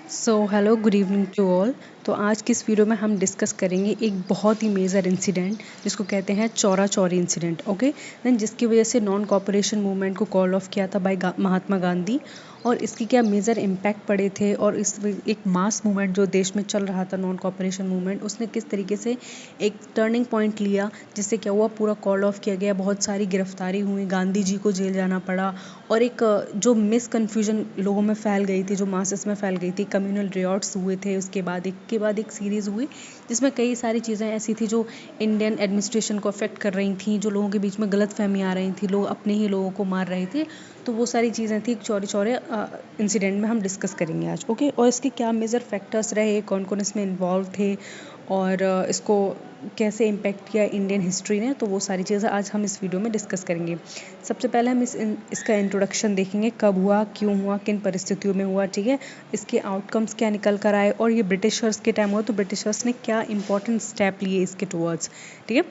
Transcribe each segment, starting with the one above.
Hello good evening to all. तो आज की इस वीडियो में हम डिस्कस करेंगे एक बहुत ही मेजर इंसिडेंट जिसको कहते हैं Chaura Chauri incident. Okay, then जिसकी वजह से नॉन कॉपरेशन मूवमेंट को कॉल ऑफ किया था बाय महात्मा गांधी, और इसकी क्या मेजर इम्पैक्ट पड़े थे, और इस एक मास मूवमेंट जो देश में चल रहा था नॉन कॉपरेशन मूवमेंट, उसने किस तरीके से एक टर्निंग पॉइंट लिया जिससे क्या हुआ, पूरा कॉल ऑफ किया गया, बहुत सारी गिरफ्तारी हुई, गांधी जी को जेल जाना पड़ा। और एक जो मिस कन्फ्यूजन लोगों में फैल गई थी, जो मासेस में फैल गई थी, कम्युनल रियॉट्स हुए थे, उसके बाद एक सीरीज़ हुई जिसमें कई सारी चीज़ें ऐसी थी जो इंडियन एडमिनिस्ट्रेशन को अफेक्ट कर रही थी, जो लोगों के बीच में गलत फहमी आ रही थी, लोग अपने ही लोगों को मार रहे थे। तो वो सारी चीज़ें थी चौरी चौरे इंसिडेंट में हम डिस्कस करेंगे आज। ओके, और इसके क्या मेजर फैक्टर्स रहे, कौन कौन इसमें इन्वॉल्व थे, और इसको कैसे इम्पेक्ट किया इंडियन हिस्ट्री ने, तो वो सारी चीज़ें आज हम इस वीडियो में डिस्कस करेंगे। सबसे पहले हम इसका इंट्रोडक्शन देखेंगे, कब हुआ, क्यों हुआ, किन परिस्थितियों में हुआ, ठीक है, इसके आउटकम्स क्या निकल कर आए, और ये ब्रिटिशर्स के टाइम हुआ तो ब्रिटिशर्स ने क्या इंपॉर्टेंट स्टेप लिए इसके टुवर्ड्स, ठीक है।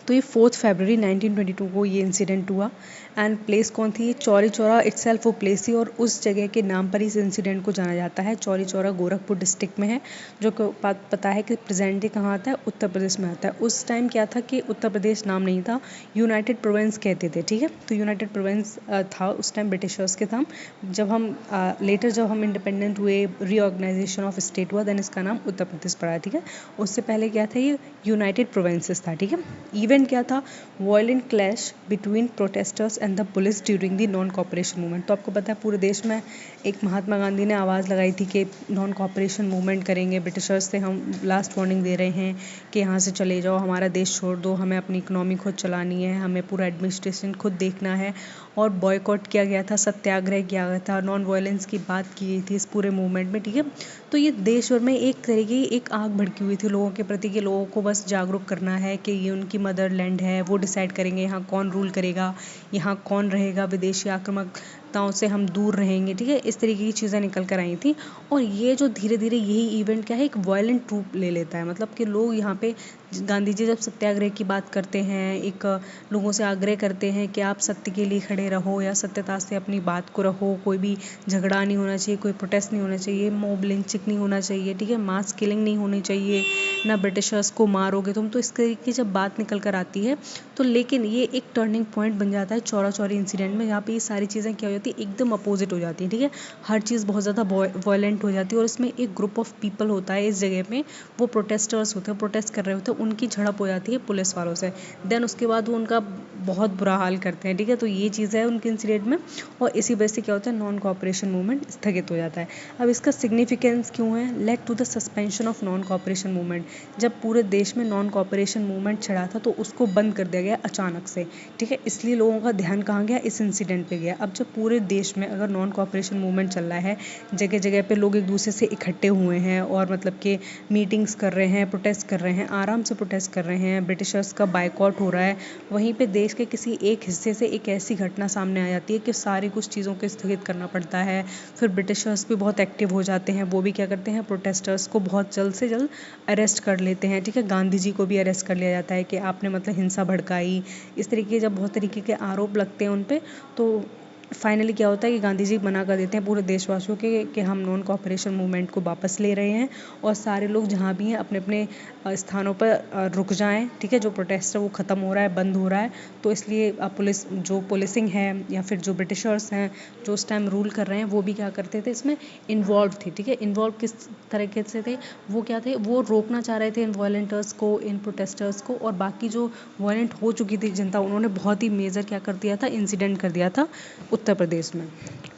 तो ये 4 फरवरी 1922 को ये इंसिडेंट हुआ। एंड प्लेस कौन थी, चौरी चौरा इटसेल्फ वो प्लेस थी, और उस जगह के नाम पर इस इंसिडेंट को जाना जाता है। चौरी चौरा गोरखपुर डिस्ट्रिक्ट में है, जो को पता है कि प्रेजेंट डे कहाँ आता है, उत्तर प्रदेश में आता है। उस टाइम क्या था कि उत्तर प्रदेश नाम नहीं था, यूनाइटेड प्रोविंस कहते थे, ठीक है। तो यूनाइटेड प्रोविंस था उस टाइम ब्रिटिशर्स के था। जब हम इंडिपेंडेंट हुए, रीऑर्गेनाइजेशन ऑफ स्टेट हुआ, देन इसका नाम उत्तर प्रदेश पड़ा, ठीक है। उससे पहले क्या था, ये यूनाइटेड प्रोविंसेस था, ठीक है। इवेंट क्या था, violent clash between protesters and the police during the non cooperation movement. तो आपको पता है पूरे देश में एक महात्मा गांधी ने आवाज़ लगाई थी कि नॉन कॉपरेशन मूवमेंट करेंगे, ब्रिटिशर्स से हम लास्ट वार्निंग दे रहे हैं कि यहाँ से चले जाओ, हमारा देश छोड़ दो, हमें अपनी इकोनॉमी खुद चलानी है, हमें पूरा एडमिनिस्ट्रेशन खुद देखना है। और बॉयकॉट किया गया था, सत्याग्रह किया गया था, नॉन वायलेंस की बात की गई थी इस पूरे मूवमेंट में, ठीक है। तो ये देश भर में एक तरीके की एक आग भड़की हुई थी लोगों के प्रति, कि लोगों को बस जागरूक करना है कि ये उनकी मदरलैंड है, वो डिसाइड करेंगे यहाँ कौन रूल करेगा, यहाँ कौन रहेगा, विदेशी आक्रामकताओं से हम दूर रहेंगे, ठीक है। इस तरीके की चीज़ें निकल कर आई थी। और ये जो धीरे धीरे यही इवेंट क्या है, एक वायलेंट रूप ले लेता है, मतलब कि लोग यहाँ पे गांधी जी जब सत्याग्रह की बात करते हैं, एक लोगों से आग्रह करते हैं कि आप सत्य के लिए खड़े रहो, या सत्यता से अपनी बात को रखो, कोई भी झगड़ा नहीं होना चाहिए, कोई प्रोटेस्ट नहीं होना चाहिए, मॉब लिंचिंग नहीं होना चाहिए, ठीक है, मास किलिंग नहीं होनी चाहिए, ना ब्रिटिशर्स को मारोगे तुम। तो इस तरीके की जब बात निकल कर आती है, तो लेकिन ये एक टर्निंग पॉइंट बन जाता है चौरा चौरी इंसिडेंट में, जहाँ पे ये सारी चीज़ें क्या हो जाती है, एकदम अपोजिट हो जाती है, ठीक है। हर चीज़ बहुत ज़्यादा वायलेंट हो जाती है, और इसमें एक ग्रुप ऑफ पीपल होता है इस जगह में, वो प्रोटेस्टर्स होते हैं, प्रोटेस्ट कर रहे होते हैं, उनकी झड़प हो जाती है पुलिस वालों से। देन उसके बाद वो उनका बहुत बुरा हाल करते हैं, ठीक है। तो ये चीज़ है उनके इंसिडेंट में, और इसी वजह से क्या होता है, नॉन कॉपरेशन मूवमेंट स्थगित हो जाता है। अब इसका सिग्निफिकेंस क्यों है, led to the suspension of non cooperation movement. जब पूरे देश में नॉन कॉपरेशन मूवमेंट चढ़ा था तो उसको बंद कर दिया गया अचानक से, ठीक है। इसलिए लोगों का ध्यान कहाँ गया, इस इंसिडेंट पे गया। अब जब पूरे देश में अगर नॉन कॉपरेशन मूवमेंट चल रहा है, जगह जगह पे लोग एक दूसरे से इकट्ठे हुए हैं, और मतलब कि मीटिंग्स कर रहे हैं, प्रोटेस्ट कर रहे हैं, आराम से प्रोटेस्ट कर रहे हैं, ब्रिटिशर्स का बायकॉट हो रहा है, वहीं पे देश के किसी एक हिस्से से एक ऐसी घटना सामने आ जाती है कि सारी कुछ चीज़ों को स्थगित करना पड़ता है। फिर ब्रिटिशर्स भी बहुत एक्टिव हो जाते हैं, वो भी क्या करते हैं, प्रोटेस्टर्स को बहुत जल्द से जल्द अरेस्ट कर लेते हैं, ठीक है। गांधी जी को भी अरेस्ट कर लिया जाता है कि आपने मतलब हिंसा भड़काई, इस तरीके के जब बहुत तरीके के आरोप लगते हैं उन पे, तो फाइनली क्या होता है कि गांधी जी मना कर देते हैं पूरे देशवासियों के कि हम नॉन कॉपरेशन मूवमेंट को वापस ले रहे हैं, और सारे लोग जहाँ भी हैं अपने अपने स्थानों पर रुक जाएं, ठीक है। जो प्रोटेस्ट है वो ख़त्म हो रहा है, बंद हो रहा है। तो इसलिए पुलिसिंग है, या फिर जो ब्रिटिशर्स हैं जो उस टाइम रूल कर रहे हैं, वो भी क्या करते थे, इसमें इन्वॉल्व थे, ठीक है। इन्वॉल्व किस तरीके से थे, वो क्या थे, वो रोकना चाह रहे थे इन वॉलेंटियर्स को, इन प्रोटेस्टर्स को, और बाकी जो वायलेंट हो चुकी थी जनता, उन्होंने बहुत ही मेजर क्या कर दिया था, इंसिडेंट कर दिया था उत्तर प्रदेश में,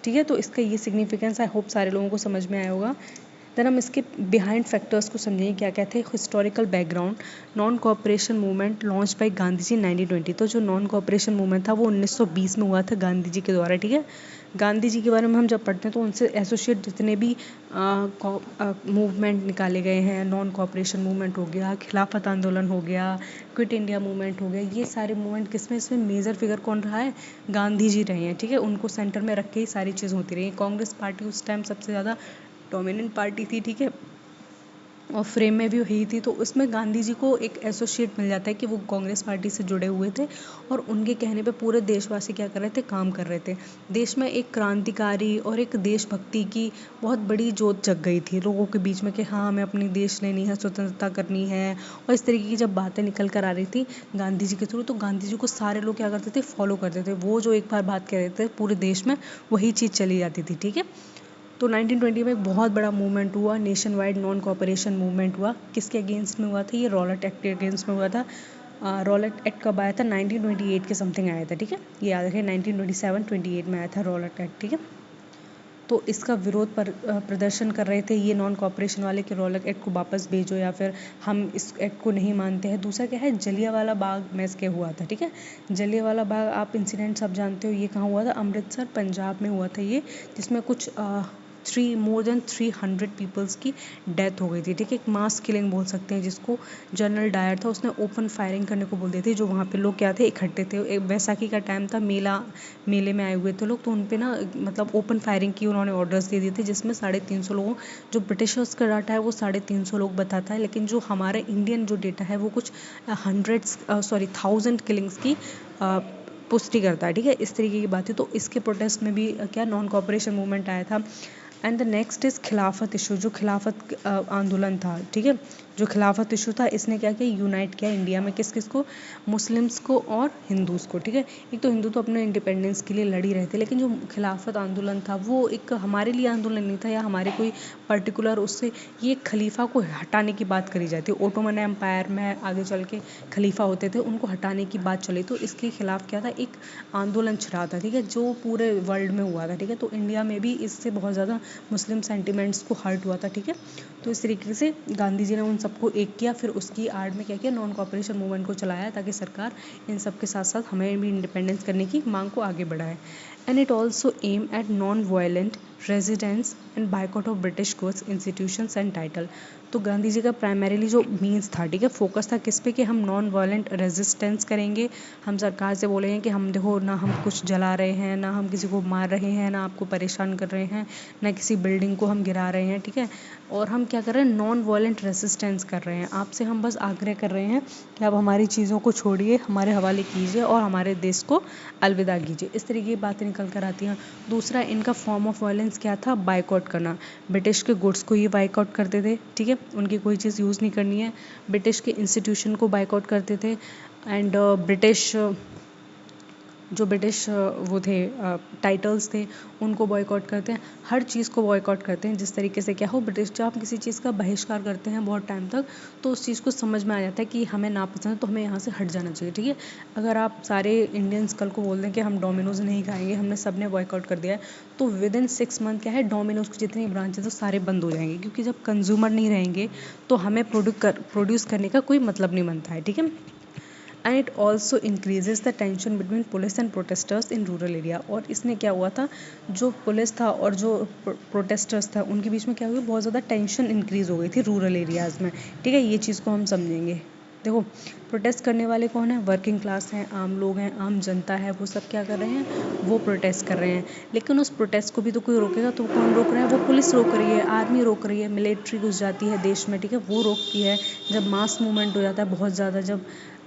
ठीक है। तो इसका ये सिग्निफिकेंस आई होप सारे लोगों को समझ में आया होगा। देन हम इसके बिहाइंड फैक्टर्स को समझेंगे, क्या क्या थे, historical background. Non cooperation movement launch by Gandhi ji 1920। तो जो नॉन कॉपरेशन मूवमेंट था वो 1920 में हुआ था गांधी जी के द्वारा, ठीक है। गांधी जी के बारे में हम जब पढ़ते हैं तो उनसे एसोसिएट जितने भी मूवमेंट निकाले गए हैं, नॉन कॉपरेशन मूवमेंट हो गया, खिलाफत आंदोलन हो गया, क्विट इंडिया मूवमेंट हो गया, ये सारे मूवमेंट किसमें, इसमें मेजर फिगर कौन रहा है, गांधी जी रहे हैं, ठीक है। उनको सेंटर में रख के ही सारी चीज़ होती रही। कांग्रेस पार्टी उस टाइम सबसे ज़्यादा डोमिनेंट पार्टी थी, ठीक है। और फ्रेम में भी वही थी, तो उसमें गांधी जी को एक एसोसिएट मिल जाता है कि वो कांग्रेस पार्टी से जुड़े हुए थे और उनके कहने पे पूरे देशवासी क्या कर रहे थे, काम कर रहे थे। देश में एक क्रांतिकारी और एक देशभक्ति की बहुत बड़ी जोत जग गई थी लोगों के बीच में कि हाँ, हमें अपनी देश लेनी है, स्वतंत्रता करनी है। और इस तरीके की जब बातें निकल कर आ रही थी गांधी जी के थ्रू, तो गांधी जी को सारे लोग क्या करते थे, फॉलो करते थे। वो जो एक बार बात कह रहे थे पूरे देश में वही चीज़ चली जाती थी, ठीक है। तो 1920 में एक बहुत बड़ा मूवमेंट हुआ, nation wide non cooperation movement हुआ। किसके अगेंस्ट में हुआ था? ये रॉलेट एक्ट के अगेंस्ट में हुआ था। रॉलेट एक्ट कब आया था? 1928 के समथिंग आया था, ठीक है। ये याद रखें, 1927-28 में आया था रॉलेट एक्ट, ठीक है। तो इसका विरोध पर प्रदर्शन कर रहे थे ये नॉन कॉपरेशन वाले कि रॉलेट एक्ट को वापस भेजो या फिर हम इस एक्ट को नहीं मानते हैं। दूसरा क्या है, जलियांवाला बाग में इसके हुआ था, ठीक है। जलियांवाला बाग आप इंसिडेंट सब जानते हो, ये कहाँ हुआ था? अमृतसर, पंजाब में हुआ था ये, जिसमें कुछ मोर देन 300 पीपल्स की डेथ हो गई थी, ठीक है। एक मास किलिंग बोल सकते हैं जिसको। जनरल डायर था, उसने ओपन फायरिंग करने को बोल दिए थे। जो वहाँ पे लोग क्या थे, इकट्ठे थे, एक बैसाखी का टाइम था, मेले में आए हुए थे लोग, तो उन पे ना मतलब ओपन फायरिंग की उन्होंने ऑर्डर्स दे दिए थे, जिसमें 350 लोगों, जो ब्रिटिशर्स का डाटा है वो 350 लोग बताता है, लेकिन जो हमारे इंडियन जो डेटा है वो कुछ 1000 किलिंग्स की पुष्टि करता है, ठीक है। इस तरीके की बात है। तो इसके प्रोटेस्ट में भी क्या नॉन कॉपरेशन मूवमेंट आया था। एंड द नेक्स्ट इज खिलाफत इशू, जो खिलाफत आंदोलन था, ठीक है। जो खिलाफत इशू था, इसने क्या किया, यूनाइट किया इंडिया में किस किस को, मुस्लिम्स को और हिंदूज़ को, ठीक है। एक तो हिंदू तो अपने इंडिपेंडेंस के लिए लड़ ही रहे थे, लेकिन जो खिलाफत आंदोलन था वो एक हमारे लिए आंदोलन नहीं था या हमारे कोई पर्टिकुलर उससे, ये खलीफा को हटाने की बात करी जाती है। ओटोमन एम्पायर में आगे चल के खलीफा होते थे, उनको हटाने की बात चली, तो इसके खिलाफ क्या था, एक आंदोलन छिड़ा था, ठीक है, जो पूरे वर्ल्ड में हुआ था, ठीक है। तो इंडिया में भी इससे बहुत ज़्यादा मुस्लिम सेंटिमेंट्स को हर्ट हुआ था, ठीक है। तो इस तरीके से गांधी जी ने उन सबको एक किया, फिर उसकी आड़ में क्या किया, नॉन कॉपरेशन मूवमेंट को चलाया, ताकि सरकार इन सब के साथ साथ हमें भी इंडिपेंडेंस करने की मांग को आगे बढ़ाए। And it also aim at non violent residence and boycott of British goods, institutions and title. तो गांधी जी का प्राइमरीली जो मीन्स था, ठीक है, फोकस था किस पे, कि हम नॉन वायलेंट रेजिस्टेंस करेंगे। हम सरकार से बोलेंगे कि हम देखो ना, हम कुछ जला रहे हैं, ना हम किसी को मार रहे हैं, ना आपको परेशान कर रहे हैं, ना किसी बिल्डिंग को हम गिरा रहे हैं, ठीक है। और हम क्या कर रहे हैं, नॉन वायलेंट रेसिस्टेंस कर रहे हैं। आपसे हम बस आग्रह कर रहे हैं कि आप हमारी चीज़ों को छोड़िए, हमारे हवाले कीजिए और हमारे देश को अलविदा कीजिए। इस तरीके की बातें निकल कर आती हैं। दूसरा इनका फॉर्म ऑफ वायलेंस क्या था, बाइकआउट करना। ब्रिटिश के गुड्स को ये बाइकआउट करते थे, ठीक है, उनकी कोई चीज़ यूज़ नहीं करनी है। ब्रिटिश के इंस्टीट्यूशन को बाइकआउट करते थे। एंड ब्रिटिश वो थे, टाइटल्स थे, उनको बॉयकॉट करते हैं। हर चीज़ को बॉयकॉट करते हैं, जिस तरीके से क्या हो, ब्रिटिश जब आप किसी चीज़ का बहिष्कार करते हैं बहुत टाइम तक, तो उस चीज़ को समझ में आ जाता है कि हमें नापसंद है, तो हमें यहाँ से हट जाना चाहिए, ठीक है। अगर आप सारे इंडियंस कल को बोल दें कि हम डोमिनोज़ नहीं खाएंगे, हमने सब ने बॉयकॉट कर दिया है, तो विद इन 6 मंथ क्या है, डोमिनोज़ की जितनी ब्रांचेज तो सारे बंद हो जाएंगे, क्योंकि जब कंज्यूमर नहीं रहेंगे तो हमें प्रोड्यूस करने का कोई मतलब नहीं बनता है, ठीक है। And it also increases the tension between police and protesters in rural area. और इसने क्या हुआ था, जो पुलिस था और जो प्रोटेस्टर्स था, उनके बीच में क्या हुआ, बहुत ज़्यादा टेंशन इंक्रीज हो गई थी रूरल एरियाज़ में, ठीक है। ये चीज़ को हम समझेंगे। देखो, प्रोटेस्ट करने वाले कौन है, वर्किंग क्लास हैं, आम लोग हैं, आम जनता है, वो सब क्या कर रहे हैं, वो प्रोटेस्ट कर रहे हैं। लेकिन उस प्रोटेस्ट को भी तो कोई रोकेगा, तो कौन रोक रहा है, वो पुलिस रोक रही है, आर्मी रोक रही है, मिलिट्री घुस जाती है देश में, ठीक है, वो रोकती है। जब मास मूवमेंट हो जाता है बहुत ज़्यादा, जब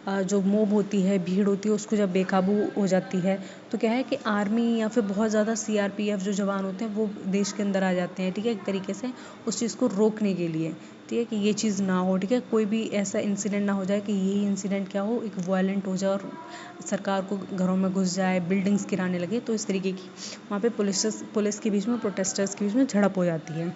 जो मोब होती है, भीड़ होती है, उसको जब बेकाबू हो जाती है, तो क्या है कि आर्मी या फिर बहुत ज़्यादा सीआरपीएफ जो जवान होते हैं वो देश के अंदर आ जाते हैं, ठीक है, एक तरीके से उस चीज़ को रोकने के लिए, ठीक है, कि ये चीज़ ना हो, ठीक है, कोई भी ऐसा इंसिडेंट ना हो जाए कि यही इंसिडेंट क्या हो, एक वायलेंट हो जाए और सरकार को घरों में घुस जाए, बिल्डिंग्स गिराने लगे। तो इस तरीके की वहाँ पे पुलिस के बीच में, प्रोटेस्टर्स के बीच में झड़प हो जाती है,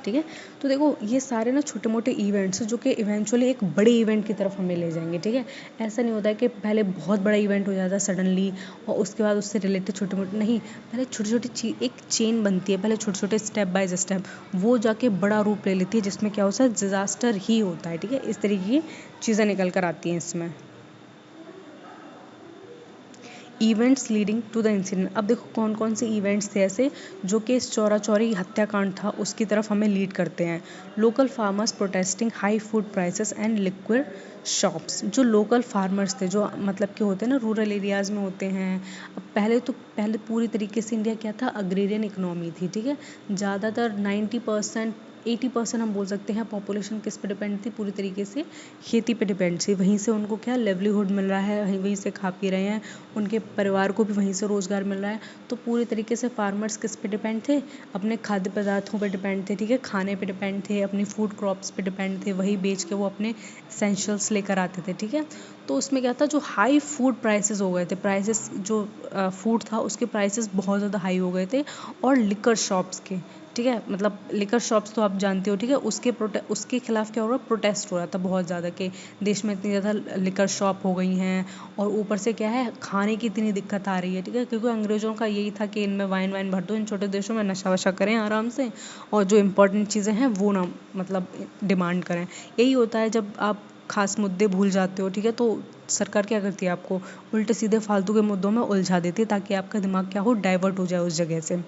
ठीक है। तो देखो, ये सारे ना छोटे मोटे इवेंट्स जो कि इवेंचुअली एक बड़े इवेंट की तरफ हमें ले जाएंगे, ठीक है। ऐसा नहीं होता है कि पहले बहुत बड़ा इवेंट हो जाता है सडनली और उसके बाद उससे रिलेटेड छोटे मोटे, नहीं, पहले छोटी छोटी चीज, एक चेन बनती है, पहले छोटे छोटे स्टेप बाय स्टेप, वो जाके बड़ा रूप ले लेती है, जिसमें क्या होता है, डिजास्टर ही होता है, ठीक है। इस तरीके की चीज़ें निकल कर आती हैं इसमें। Events leading to the incident. अब देखो कौन कौन से इवेंट्स थे ऐसे जो कि इस चौरा चौरी हत्याकांड था उसकी तरफ हमें लीड करते हैं। Local farmers protesting high food prices and liquid shops. जो लोकल फार्मर्स थे, जो मतलब के होते हैं ना, रूरल एरियाज़ में होते हैं। अब पहले पूरी तरीके से इंडिया क्या था, अग्रेरियन इकोनॉमी थी, ठीक है। ज़्यादातर 90% 80% हम बोल सकते हैं पॉपुलेशन किस पे डिपेंड थी, पूरी तरीके से खेती पे डिपेंड थी। वहीं से उनको क्या लेवलीहुड मिल रहा है, वहीं से खा पी रहे हैं, उनके परिवार को भी वहीं से रोज़गार मिल रहा है। तो पूरी तरीके से फार्मर्स किस पे डिपेंड थे, अपने खाद्य पदार्थों पे डिपेंड थे, ठीक है, खाने पे डिपेंड थे, अपनी फूड क्रॉप्स पे डिपेंड थे, वही बेच के वो अपने एसेंशियल्स लेकर आते थे, ठीक है। तो उसमें क्या था, जो हाई फूड प्राइसेस हो गए थे, प्राइसेस जो फूड था उसके प्राइसेस बहुत ज़्यादा हाई हो गए थे। और लिकर शॉप्स के, ठीक है, मतलब लिकर शॉप्स तो आप जानते हो, ठीक है, उसके खिलाफ क्या हो रहा, प्रोटेस्ट हो रहा था बहुत ज़्यादा कि देश में इतनी ज़्यादा लिकर शॉप हो गई हैं और ऊपर से क्या है, खाने की इतनी दिक्कत आ रही है, ठीक है, क्योंकि अंग्रेज़ों का यही था कि इनमें वाइन वाइन भर दो, इन छोटे देशों में नशा वशा करें आराम से, और जो इम्पोर्टेंट चीज़ें हैं वो ना मतलब डिमांड करें। यही होता है जब आप खास मुद्दे भूल जाते हो, ठीक है, तो सरकार क्या करती है, आपको उल्टे सीधे फालतू के मुद्दों में उलझा देती है ताकि आपका दिमाग क्या हो, डाइवर्ट हो जाए उस जगह से।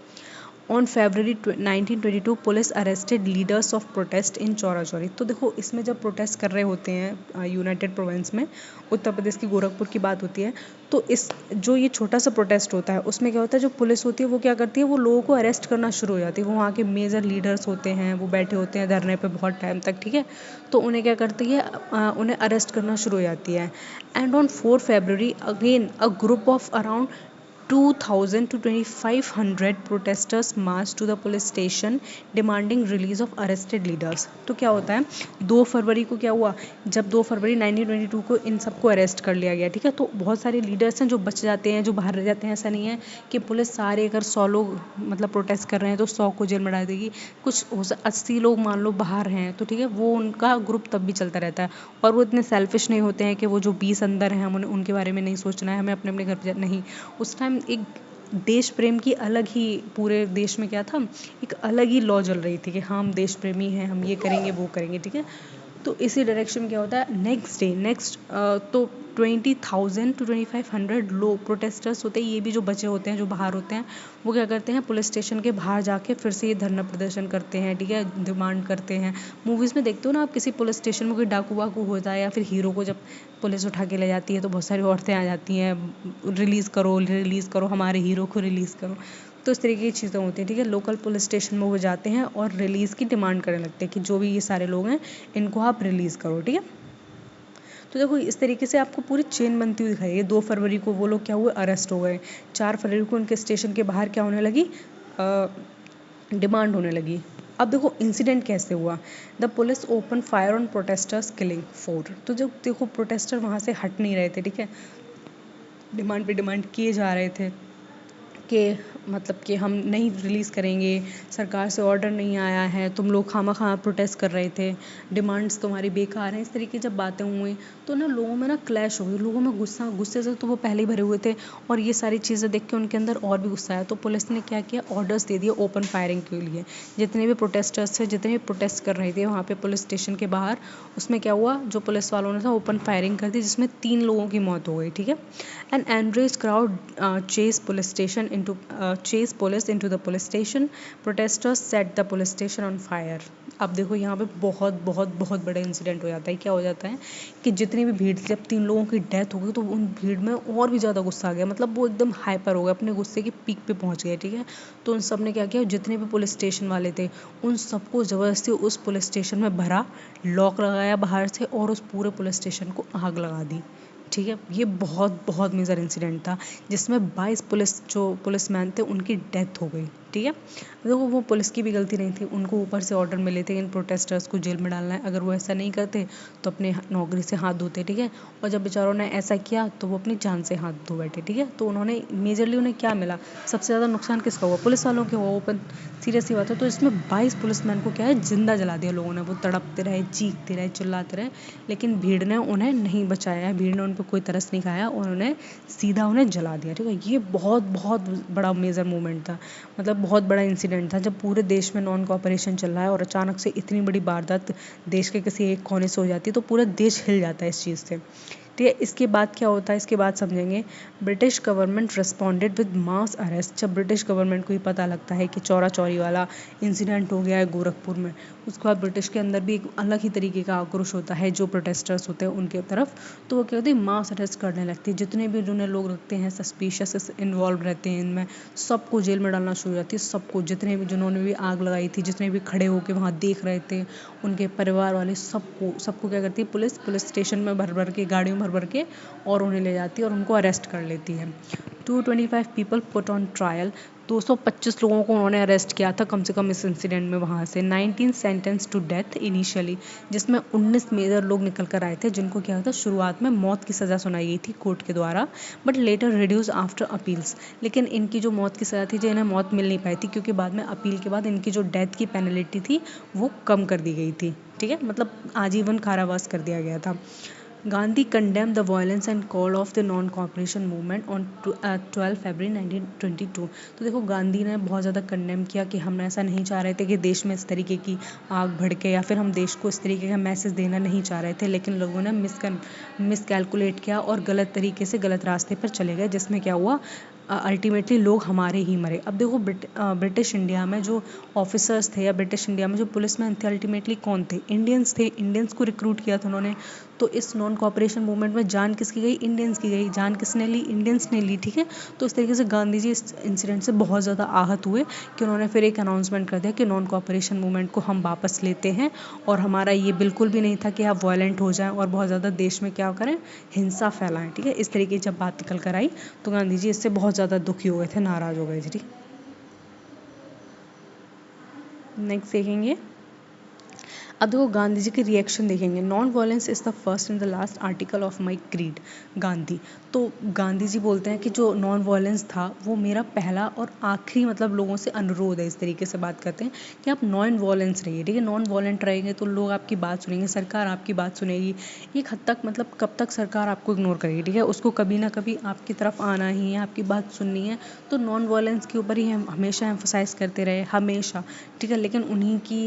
On February 1922 police arrested leaders of protest in Chaura Chauri. तो देखो इसमें जब प्रोटेस्ट कर रहे होते हैं यूनाइटेड प्रोविंस में, उत्तर प्रदेश की गोरखपुर की बात होती है, तो इस जो ये छोटा सा प्रोटेस्ट होता है उसमें क्या होता है, जो पुलिस होती है वो क्या करती है, वो लोगों को अरेस्ट करना शुरू हो जाती है। वो वहाँ के मेजर लीडर्स होते हैं, वो बैठे होते हैं धरने पे बहुत टाइम तक, ठीक है, तो उन्हें क्या करती है, उन्हें अरेस्ट करना शुरू हो जाती है। And on 4 February again a group of around 2000 to 2500 protesters marched to the police station demanding release of arrested leaders। तो क्या होता है, 2 फरवरी को क्या हुआ, जब 2 फरवरी 1922 को इन सबको अरेस्ट कर लिया गया, ठीक है, तो बहुत सारे लीडर्स हैं जो बच जाते हैं, जो बाहर रह जाते हैं। ऐसा नहीं है कि पुलिस सारे अगर 100 लोग मतलब प्रोटेस्ट कर रहे हैं तो 100 को जेल में डाल देगी, कुछ 80 लोग मान लो बाहर हैं तो ठीक है, वो उनका ग्रुप तब भी चलता रहता है। और वो इतने सेल्फिश नहीं होते हैं कि वो जो 20 अंदर हैं हम उनके बारे में नहीं सोचना है, हमें अपने अपने घर पर नहीं। उस टाइम एक देश प्रेम की अलग ही, पूरे देश में क्या था, एक अलग ही लॉ चल रही थी कि हाँ हम देश प्रेमी हैं, हम ये करेंगे वो करेंगे, ठीक है। तो इसी डायरेक्शन में क्या होता है, नेक्स्ट तो 20,000 to 2,500 लोग प्रोटेस्टर्स होते हैं, ये भी जो बचे होते हैं जो बाहर होते हैं, वो क्या करते हैं, पुलिस स्टेशन के बाहर जाके फिर से ये धरना प्रदर्शन करते हैं, ठीक है, डिमांड करते हैं। मूवीज़ में देखते हो ना आप, किसी पुलिस स्टेशन में कोई डाकू वाकू होता है या फिर हीरो को जब पुलिस उठा के ले जाती है तो बहुत सारी औरतें आ जाती हैं, रिलीज़ करो हमारे हीरो को रिलीज़ करो। तो इस तरीके की चीज़ें होती हैं, ठीक है। लोकल पुलिस स्टेशन में वो जाते हैं और रिलीज़ की डिमांड करने लगते हैं कि जो भी ये सारे लोग हैं इनको आप रिलीज़ करो, ठीक है। तो देखो इस तरीके से आपको पूरी चेन बनती हुई दिखाई है। 2 फरवरी को वो लोग क्या हुए, अरेस्ट हो गए। 4 फरवरी को उनके स्टेशन के बाहर क्या होने लगी, डिमांड होने लगी। अब देखो इंसिडेंट कैसे हुआ, the police open fire on protesters killing 4। तो जब देखो प्रोटेस्टर वहाँ से हट नहीं रहे थे, ठीक है, डिमांड पे डिमांड किए जा रहे थे कि मतलब कि हम नहीं रिलीज़ करेंगे, सरकार से ऑर्डर नहीं आया है, तुम लोग खामा प्रोटेस्ट कर रहे थे, डिमांड्स तुम्हारी बेकार हैं, इस तरीके की जब बातें हुई तो ना लोगों में ना क्लैश हो गई, लोगों में गुस्से से तो वो पहले ही भरे हुए थे और ये सारी चीज़ें देख के उनके अंदर और भी गुस्सा आया। तो पुलिस ने क्या किया, ऑर्डर्स दे दिए ओपन फायरिंग के लिए। जितने भी प्रोटेस्टर्स थे, जितने भी प्रोटेस्ट कर रहे थे वहाँ पे पुलिस स्टेशन के बाहर, उसमें क्या हुआ, जो पुलिस वालों ने था ओपन फायरिंग कर दी, जिसमें 3 लोगों की मौत हो गई, ठीक है। An enraged crowd chase police into the police station. Protesters set the police station on fire। अब देखो यहाँ पे बहुत बहुत बहुत बड़ा इंसिडेंट हो जाता है। क्या हो जाता है कि जितनी भी भीड़ थी, जब 3 लोगों की डेथ हो गई तो उन भीड़ में और भी ज़्यादा गुस्सा आ गया, मतलब वो एकदम हाइपर हो गए, अपने गुस्से की पीक पे पहुँच गए, ठीक है। तो उन सब ने क्या किया, जितने भी पुलिस स्टेशन वाले थे उन सबको ज़बरदस्ती उस पुलिस स्टेशन में भरा, लॉक लगाया बाहर से और उस पूरे पुलिस स्टेशन को आग लगा दी, ठीक है। ये बहुत बहुत मेजर इंसिडेंट था जिसमें 22 पुलिसमैन थे उनकी डेथ हो गई, ठीक है। देखो वो पुलिस की भी गलती नहीं थी, उनको ऊपर से ऑर्डर मिले थे इन प्रोटेस्टर्स को जेल में डालना है, अगर वो ऐसा नहीं करते तो अपने नौकरी से हाथ धोते, ठीक है। और जब बेचारों ने ऐसा किया तो वो अपनी जान से हाथ धो बैठे, ठीक है। तो उन्होंने मेजरली उन्हें क्या मिला, सबसे ज़्यादा नुकसान किसका हुआ, पुलिस वालों के हुआ, ओपन सीरियस सी बात है। तो इसमें 22 पुलिसमैन को क्या है, जिंदा जला दिया लोगों ने, वो तड़पते रहे, चीखते रहे, चिल्लाते रहे, लेकिन भीड़ ने उन्हें नहीं बचाया है, भीड़ ने उन पर कोई तरस नहीं खाया और उन्हें सीधा उन्हें जला दिया, ठीक है। ये बहुत बहुत बड़ा मेजर मूवमेंट था, मतलब बहुत बड़ा इंसिडेंट था जब पूरे देश में नॉन कोऑपरेशन चल रहा है और अचानक से इतनी बड़ी वारदात देश के किसी एक कोने से हो जाती है तो पूरा देश हिल जाता है इस चीज़ से, ठीक है। इसके बाद क्या होता है, इसके बाद समझेंगे। British government responded with mass arrest. जब ब्रिटिश गवर्नमेंट को ये पता लगता है कि चौरा चौरी वाला इंसिडेंट हो गया है गोरखपुर में, उसके बाद ब्रिटिश के अंदर भी एक अलग ही तरीके का आक्रोश होता है जो प्रोटेस्टर्स होते हैं उनके तरफ। तो वो क्या होती है, मास अरेस्ट करने लगती है। जितने भी जिन्हें लोग रखते हैं सस्पिशियस इन्वॉल्व रहते हैं इनमें, सबको जेल में डालना शुरू हो जाती है। सबको, जितने भी जिन्होंने भी आग लगाई थी, जितने भी खड़े होकर वहाँ देख रहे थे, उनके परिवार वाले, सबको सबको क्या करती है पुलिस स्टेशन में भर भर के, गाड़ियों में भर भर के, और उन्हें ले जाती है और उनको अरेस्ट कर लेती है। 225 पीपल पुट ऑन ट्रायल। 225 लोगों को उन्होंने अरेस्ट किया था कम से कम इस इंसिडेंट में वहाँ से। 19 सेंटेंस टू डेथ इनिशियली, जिसमें 19 मेजर लोग निकल कर आए थे जिनको क्या था, शुरुआत में मौत की सज़ा सुनाई गई थी कोर्ट के द्वारा, but later reduce after appeals. लेकिन इनकी जो मौत की सज़ा थी, जो इन्हें मौत मिल नहीं पाई थी, क्योंकि बाद में अपील के बाद इनकी जो डेथ की पेनल्टी थी वो कम कर दी गई थी। ठीक है, मतलब आजीवन कारावास कर दिया गया था। Gandhi condemn the violence and call of the non cooperation movement on 12 फरवरी 1922। तो देखो, गांधी ने बहुत ज़्यादा कंडेम किया कि हम ऐसा नहीं चाह रहे थे कि देश में इस तरीके की आग भड़के, या फिर हम देश को इस तरीके का मैसेज देना नहीं चाह रहे थे, लेकिन लोगों ने मिसकैलकुलेट किया और गलत तरीके से गलत रास्ते पर चले गए, जिसमें क्या हुआ, अल्टीमेटली लोग हमारे ही मरे। अब देखो, ब्रिटिश इंडिया में जो ऑफिसर्स थे या ब्रिटिश इंडिया में जो पुलिस मैन थे, अल्टीमेटली कौन थे, इंडियंस थे। इंडियंस को रिक्रूट किया था उन्होंने। तो इस नॉन कॉपरेशन मूवमेंट में जान किसकी गई, इंडियंस की गई। जान किसने ली, इंडियंस ने ली। ठीक है, तो इस तरीके से गांधी जी इस इंसिडेंट से बहुत ज़्यादा आहत हुए कि उन्होंने फिर एक अनाउंसमेंट कर दिया कि नॉन कॉपरेशन मूवमेंट को हम वापस लेते हैं, और हमारा ये बिल्कुल भी नहीं था कि आप वायलेंट हो जाएं और बहुत ज़्यादा देश में क्या करें, हिंसा फैलाएं। ठीक है, इस तरीके की जब बात निकल कर आई तो गांधी जी इससे बहुत ज़्यादा दुखी हो गए थे, नाराज़ हो गए थे। ठीक, नेक्स्ट देखेंगे। अब देखो, गांधी जी के रिएक्शन देखेंगे। Non violence is the first and the last article of my creed. Gandhi, तो गांधी जी बोलते हैं कि जो नॉन वायलेंस था वो मेरा पहला और आखिरी, मतलब लोगों से अनुरोध है। इस तरीके से बात करते हैं कि आप नॉन वायलेंस रहिए। ठीक है, नॉन वायलेंट रहेंगे तो लोग आपकी बात सुनेंगे, सरकार आपकी बात सुनेगी। एक हद तक, मतलब कब तक सरकार आपको इग्नोर करेगी। ठीक है, उसको कभी ना कभी आपकी तरफ आना ही है, आपकी बात सुननी है। तो नॉन वायलेंस के ऊपर ही हम हमेशा एम्फोसाइज करते रहे, हमेशा। ठीक है, लेकिन उन्हीं की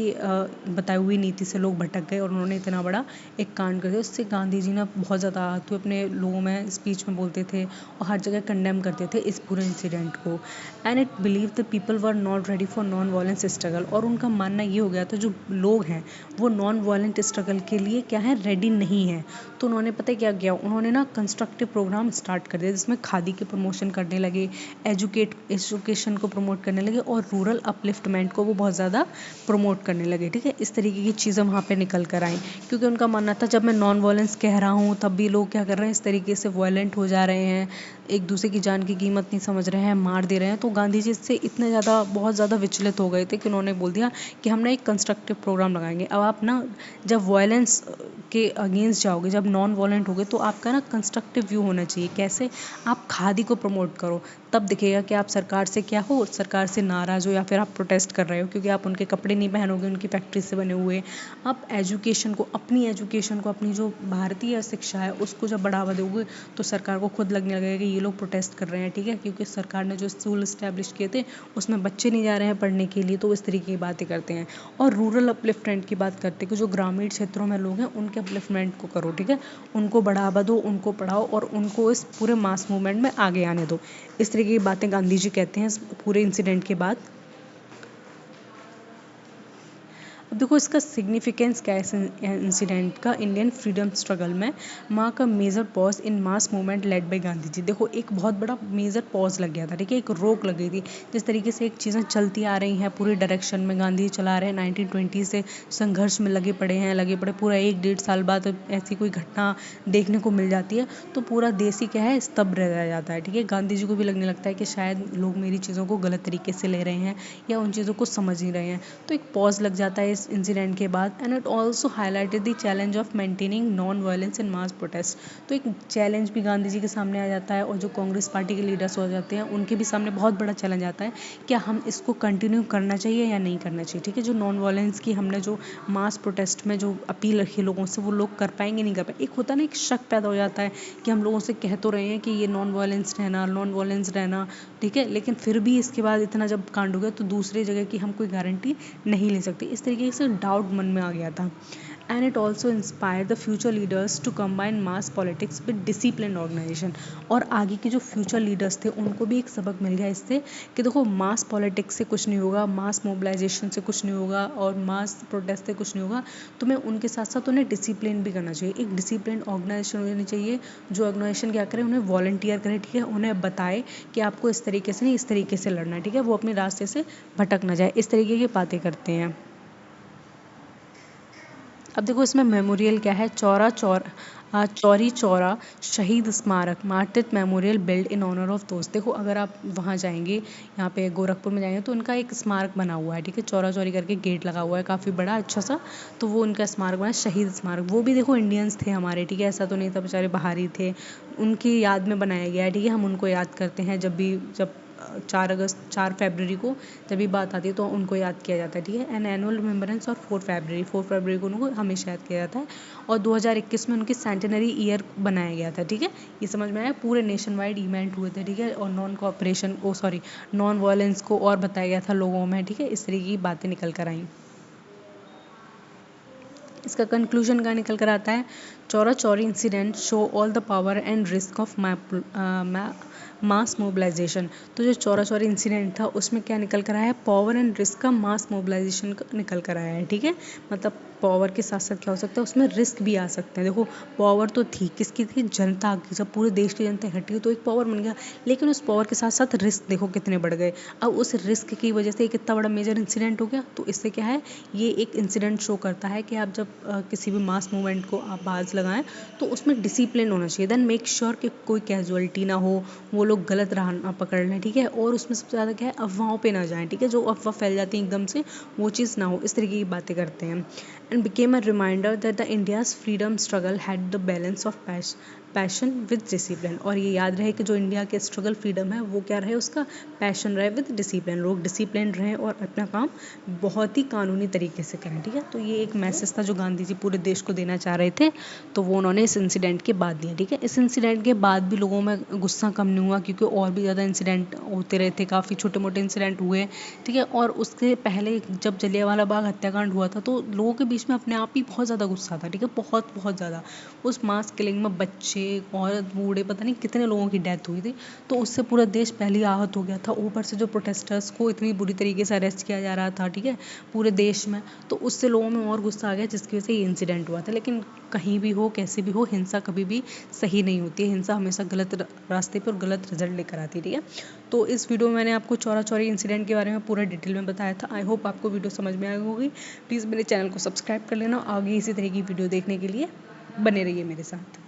बताई हुई नीति से लोग भटक गए और उन्होंने इतना बड़ा एक कांड कर दिया। उससे गांधी जी ने बहुत ज़्यादा आहत हुए, अपने लोगों में स्पीच में बोलते थे और हर जगह कंडेम करते थे इस पूरे इंसिडेंट को। And it believe the people were not ready for non violence struggle. और उनका मानना ये हो गया था, जो लोग हैं वो नॉन वायलेंट स्ट्रगल के लिए क्या है, रेडी नहीं है। तो उन्होंने पता क्या किया, उन्होंने ना कंस्ट्रक्टिव प्रोग्राम स्टार्ट कर दिया, जिसमें खादी के प्रमोशन करने लगे, एजुकेशन को प्रमोट करने लगे, और रूरल अपलिफ्टमेंट को वो बहुत ज़्यादा प्रमोट करने लगे। ठीक है, इस तरीके की चीज़ें वहाँ पे निकल कर आई, क्योंकि उनका मानना था जब मैं नॉन वायलेंस कह रहा हूँ तब भी लोग क्या कर रहे हैं, इस तरीके से वायलेंट हो जा रहे हैं, एक दूसरे की जान की कीमत नहीं समझ रहे हैं, मार दे रहे हैं। तो गांधी जी इससे इतने ज़्यादा, बहुत ज़्यादा विचलित हो गए थे कि उन्होंने बोल दिया कि हम ना एक कंस्ट्रक्टिव प्रोग्राम लगाएंगे। अब आप ना जब वायलेंस के अगेंस्ट जाओगे, जब नॉन वायलेंट होगे, तो आपका ना कंस्ट्रक्टिव व्यू होना चाहिए। कैसे, आप खादी को प्रमोट करो, तब दिखेगा कि आप सरकार से क्या हो, सरकार से नाराज़ हो, या फिर आप प्रोटेस्ट कर रहे हो क्योंकि आप उनके कपड़े नहीं पहनोगे उनकी फैक्ट्री से बने हुए। आप एजुकेशन को, अपनी जो भारतीय शिक्षा है उसको जब बढ़ावा दोगे तो सरकार को खुद लगने लगेगा कि ये लोग प्रोटेस्ट कर रहे हैं। ठीक है, क्योंकि सरकार ने जो स्कूल इस्टेब्लिश किए थे उसमें बच्चे नहीं जा रहे हैं पढ़ने के लिए, तो इस तरीके की बातें करते हैं। और रूरल अपलिफ्टमेंट की बात करते हैं कि जो ग्रामीण क्षेत्रों में लोग हैं उनके अपलिफ्टमेंट को करो। ठीक है, उनको बढ़ावा दो, उनको पढ़ाओ और उनको इस पूरे मास मूवमेंट में आगे आने दो। इस तरीके की बातें गांधी जी कहते हैं इस पूरे इंसिडेंट के बाद। अब देखो, इसका सिग्निफिकेंस क्या है इंसिडेंट का इंडियन फ्रीडम स्ट्रगल में। माँ का major phase in mass movement led by Gandhi ji. देखो, एक बहुत बड़ा मेजर पॉज लग गया था। ठीक है, एक रोक लग गई थी। जिस तरीके से एक चीज़ें चलती आ रही हैं पूरी डायरेक्शन में, गांधी चला रहे हैं 1920 से संघर्ष में लगे पड़े पूरा 1-1.5 साल बाद ऐसी कोई घटना देखने को मिल जाती है तो पूरा देश ही क्या है, स्तब्ध रह जाता है। ठीक है, गांधी जी को भी लगने लगता है कि शायद लोग मेरी चीज़ों को गलत तरीके से ले रहे हैं या उन चीज़ों को समझ नहीं रहे हैं। तो एक पॉज लग जाता है इस इंसिडेंट के बाद। And it also highlighted the challenge of maintaining non violence in mass protest. तो एक चैलेंज भी गांधी जी के सामने आ जाता है और जो कांग्रेस पार्टी के लीडर्स हो जाते हैं उनके भी सामने बहुत बड़ा चैलेंज आता है, क्या हम इसको कंटिन्यू करना चाहिए या नहीं करना चाहिए। ठीक है, जो नॉन वायलेंस की हमने जो मास प्रोटेस्ट में जो अपील रखी है लोगों से, वो लोग कर पाएंगे नहीं कर पाएंगे। एक होता है ना, एक शक पैदा हो जाता है कि हम लोगों से कह तो रहे हैं कि ये नॉन वायलेंस रहना। ठीक है, लेकिन फिर भी इसके बाद इतना जब कांड हो गया तो दूसरी जगह की हम कोई गारंटी नहीं ले सकते। इस तरीके से डाउट मन में आ गया था। And it also inspire the future leaders to combine mass politics with discipline organisation. और आगे के जो फ्यूचर लीडर्स थे उनको भी एक सबक मिल गया इससे कि देखो मास पॉलिटिक्स से कुछ नहीं होगा, मास मोबिलाइजेशन से कुछ नहीं होगा और मास प्रोटेस्ट से कुछ नहीं होगा। तुम्हें उनके साथ साथ उन्हें डिसिप्लिन भी करना चाहिए, एक डिसिप्लिन ऑर्गेनाइजेशन होनी चाहिए जो ऑर्गेनाइजेशन क्या करे, उन्हें वॉलंटियर करे, ठीक है, उन्हें बताए कि आपको इस तरीके से नहीं इस तरीके से लड़ना है, ठीक है, वो अपने रास्ते से भटक ना जाए, इस तरीके की बातें करते हैं। अब देखो इसमें मेमोरियल क्या है, Chauri Chaura Shaheed Smarak, martyr memorial build in honour of दोस्त। देखो अगर आप वहाँ जाएंगे, यहाँ पे गोरखपुर में जाएंगे तो उनका एक स्मारक बना हुआ है, ठीक है, चौरा चौरी करके गेट लगा हुआ है काफ़ी बड़ा अच्छा सा, तो वो उनका स्मारक बना है, शहीद स्मारक। वो भी देखो इंडियंस थे हमारे, ठीक है, ऐसा तो नहीं था बेचारे बाहरी थे, उनकी याद में बनाया गया है, ठीक है, हम उनको याद करते हैं जब 4 फरवरी को जब भी बात आती है तो उनको याद किया जाता है, ठीक है, एन एनुअल रिमेम्बरेंस और 4 फरवरी को उनको हमेशा याद किया जाता है। और 2021 में उनकी सेंटेनरी ईयर बनाया गया था, ठीक है, ये समझ में आया, पूरे नेशन वाइड इवेंट हुए थे, ठीक है, और नॉन वायलेंस को और बताया गया था लोगों में, ठीक है, इस तरीके की बातें निकल कर आई। इसका कंक्लूजन क्या निकल कर आता है, Chaura Chauri incident show all the power and risk of mass mobilisation. तो जो चौरा चौरी इंसिडेंट था उसमें क्या निकल कर आया है, पावर एंड रिस्क का मास मोबिलाइजेशन निकल कर आया है, ठीक है, मतलब पावर के साथ साथ क्या हो सकता है उसमें रिस्क भी आ सकते हैं। देखो पावर तो थी किसकी थी, जनता की, जब पूरे देश की जनता इकट्ठी हुई तो एक पावर बन गया, लेकिन उस पावर के साथ साथ रिस्क देखो कितने बढ़ गए। अब उस रिस्क की वजह से एक इतना बड़ा मेजर इंसिडेंट हो गया, तो इससे क्या है, ये एक इंसिडेंट शो करता है कि आप जब किसी भी मास मूवमेंट को आप बाज लगाएं तो उसमें डिसिप्लिन होना चाहिए, देन मेक श्योर कि कोई कैजुअलिटी ना हो, वो लोग गलत राह ना पकड़ लें, ठीक है, और उसमें सबसे ज़्यादा क्या है, अफवाहों पे ना जाएं, ठीक है, जो अफवाह फैल जाती है एकदम से वो चीज़ ना हो, इस तरीके की बातें करते हैं। And became a reminder that the India's freedom struggle had the balance of passion with discipline. और ये याद रहे कि जो इंडिया के स्ट्रगल फ्रीडम है वो क्या रहे, उसका पैशन रहे विद डिसिप्लिन, लोग डिसिप्लिन रहें और अपना काम बहुत ही कानूनी तरीके से करें, ठीक है। तो ये एक मैसेज था जो गांधी जी पूरे देश को देना चाह रहे थे, तो वो उन्होंने इस इंसिडेंट के बाद दिया, ठीक है। इस इंसिडेंट के बाद भी लोगों में गुस्सा कम नहीं हुआ, क्योंकि और भी ज़्यादा इंसिडेंट होते रहे थे, काफ़ी छोटे मोटे इंसिडेंट हुए, ठीक है। और उसके पहले जब जलियांवाला बाग हत्याकांड हुआ था तो लोगों के बीच में अपने आप ही बहुत ज़्यादा गुस्सा था, ठीक है, बहुत बहुत ज़्यादा। उस मास किलिंग में बच्चे, औरत, बूढ़े, पता नहीं कितने लोगों की डेथ हुई थी, तो उससे पूरा देश पहले ही आहत हो गया था। ऊपर से जो प्रोटेस्टर्स को इतनी बुरी तरीके से अरेस्ट किया जा रहा था, ठीक है, पूरे देश में, तो उससे लोगों में और गुस्सा आ गया, जिसकी वजह से ये इंसिडेंट हुआ था। लेकिन कहीं भी हो, कैसे भी हो, हिंसा कभी भी सही नहीं होती है, हिंसा हमेशा गलत रास्ते पर और गलत रिजल्ट लेकर आती है, ठीक है। तो इस वीडियो में मैंने आपको चौरा चौरी इंसिडेंट के बारे में पूरा डिटेल में बताया था। आई होप आपको वीडियो समझ में आई होगी। प्लीज़ मेरे चैनल को सब्सक्राइब कर लेना, आगे इसी तरह की वीडियो देखने के लिए बने रहिए मेरे साथ।